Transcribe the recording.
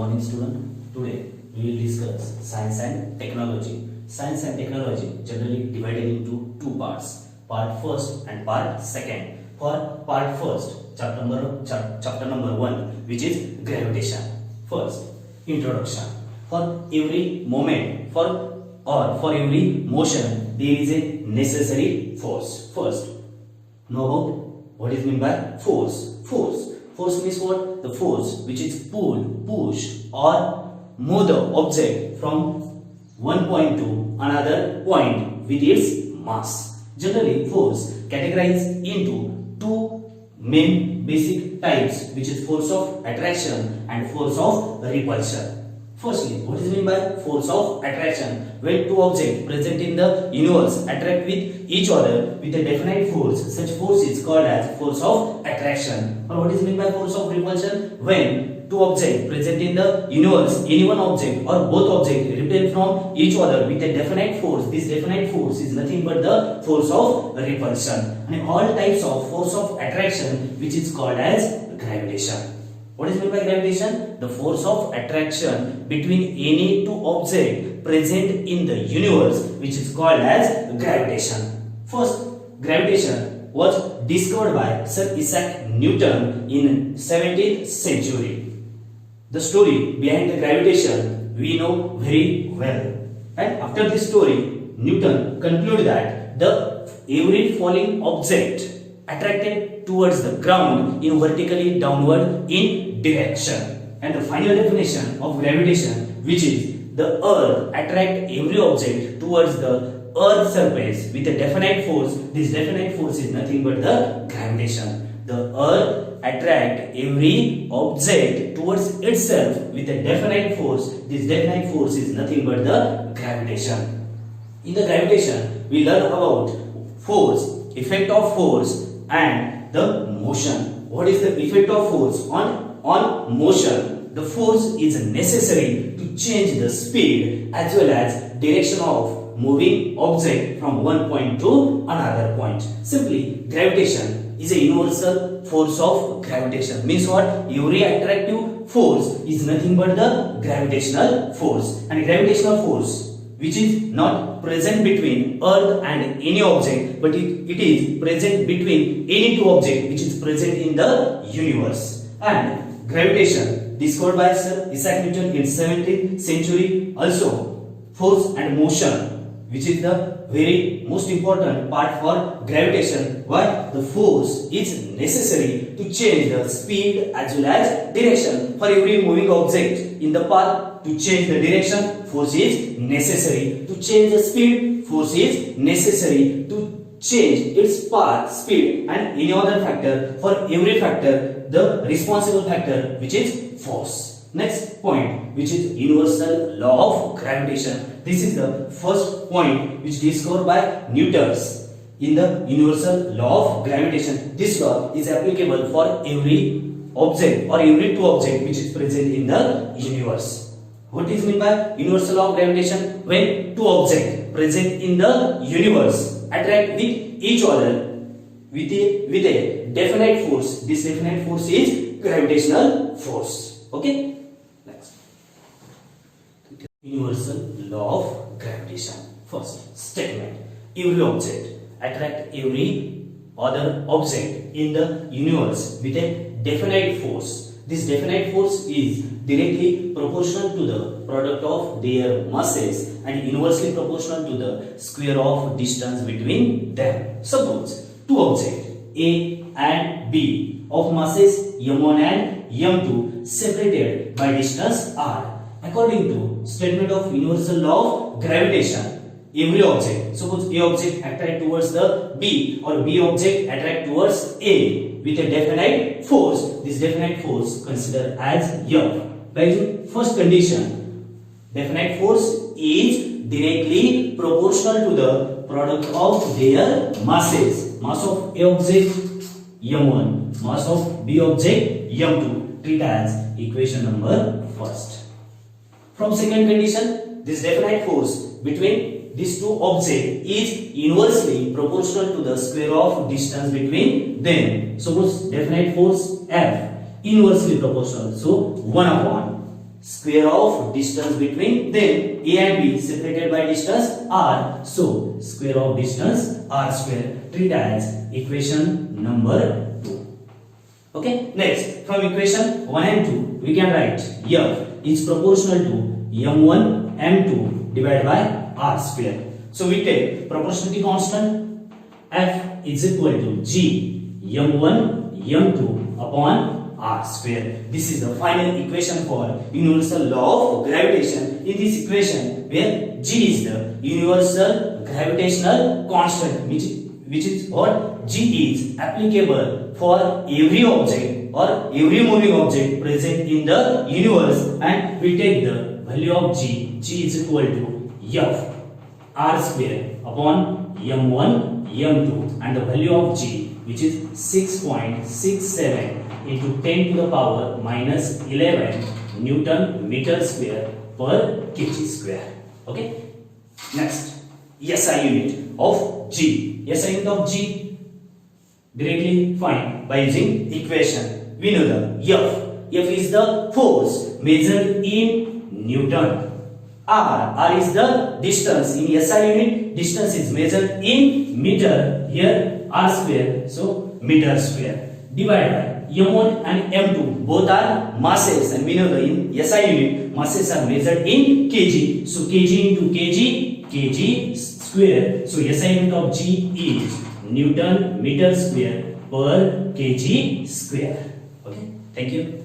morning, student. Today we will discuss science and technology. Science and technology generally divided into two parts, part first and part second. For part first, chapter number 1, which is gravitation. First, introduction. For every moment, for every motion, there is a necessary force. First, know about what is meant by force. Force means what? The force which is pull, push or move the object from one point to another point with its mass. Generally, force categorized into two main basic types, which is force of attraction and force of repulsion. Firstly, what is meant by force of attraction? When two objects present in the universe attract with each other with a definite force, such force is called as force of attraction. Or what is meant by force of repulsion? When two objects present in the universe, any one object or both objects repel from each other with a definite force, this definite force is nothing but the force of repulsion. And all types of force of attraction, which is called as gravitation. What is meant by gravitation? The force of attraction between any two objects present in the universe, which is called as gravitation. First, gravitation was discovered by Sir Isaac Newton in 17th century. The story behind the gravitation we know very well. And after this story, Newton concluded that every falling object attracted towards the ground in vertically downward in direction. And the final definition of gravitation, which is the earth attract every object towards the earth's surface with a definite force. This definite force is nothing but the gravitation. The earth attract every object towards itself with a definite force. This definite force is nothing but the gravitation. In the gravitation, we learn about force, effect of force, and the motion. What is the effect of force on motion? The force is necessary to change the speed as well as direction of moving object from one point to another point. Simply, gravitation is a universal force of gravitation. Means what? Every attractive force is nothing but the gravitational force. And gravitational force, which is not present between earth and any object, but it is present between any two objects which is present in the universe. And gravitation discovered by Sir Isaac Newton in 17th century. Also, force and motion, which is the very most important part for gravitation. Why? The force is necessary to change the speed as well as direction. For every moving object in the path, to change the direction, force is necessary. To change the speed, force is necessary. To change its path, speed, and any other factor, for every factor, the responsible factor, which is force. Next point, which is universal law of gravitation. This is the first point which discovered by Newton in the universal law of gravitation. This law is applicable for every object or every two objects which is present in the universe. What is meant by universal law of gravitation? When two objects present in the universe attract with each other with a definite force, this definite force is gravitational force. Okay? Next. Universal law of gravitation. First statement: every object attract every other object in the universe with a definite force. This definite force is directly proportional to the product of their masses and inversely proportional to the square of distance between them. Suppose two objects A and B of masses m1 and m2 separated by distance r. According to statement of universal law of gravitation, every object, suppose A object attract towards the B or B object attract towards A with a definite force. This definite force considered as F. By using first condition, definite force is directly proportional to the product of their masses. Mass of A object m1, mass of B object m2. Treat as equation number first. From second condition, this definite force between these two objects is inversely proportional to the square of distance between them. Suppose definite force F inversely proportional. So 1 upon square of distance between them. A and B separated by distance r. So square of distance r square. Treat as equation number 2. Okay. Next, from equation 1 and 2, we can write F is proportional to m1 m2 divided by r square. So we take proportionality constant F is equal to G m1 m2 upon r square. This is the final equation for universal law of gravitation. In this equation, where G is the universal gravitational constant, which is what G is applicable for every object or every moving object present in the universe, and we take the value of G. G is equal to F r square upon m1 m2, and the value of G, which is 6.67 into 10 to the power minus 11 Newton meter square per kg square. Okay. Next, SI unit of G. SI unit of G directly find by using equation. We know the F is the force measured in Newton. R is the distance in SI unit. Distance is measured in meter. Here r square, so meter square, divided by m1 and m2. Both are masses, and we know that in SI unit masses are measured in kg. So kg into kg square. So SI unit of G is Newton meter square per kg square. Okay. Thank you.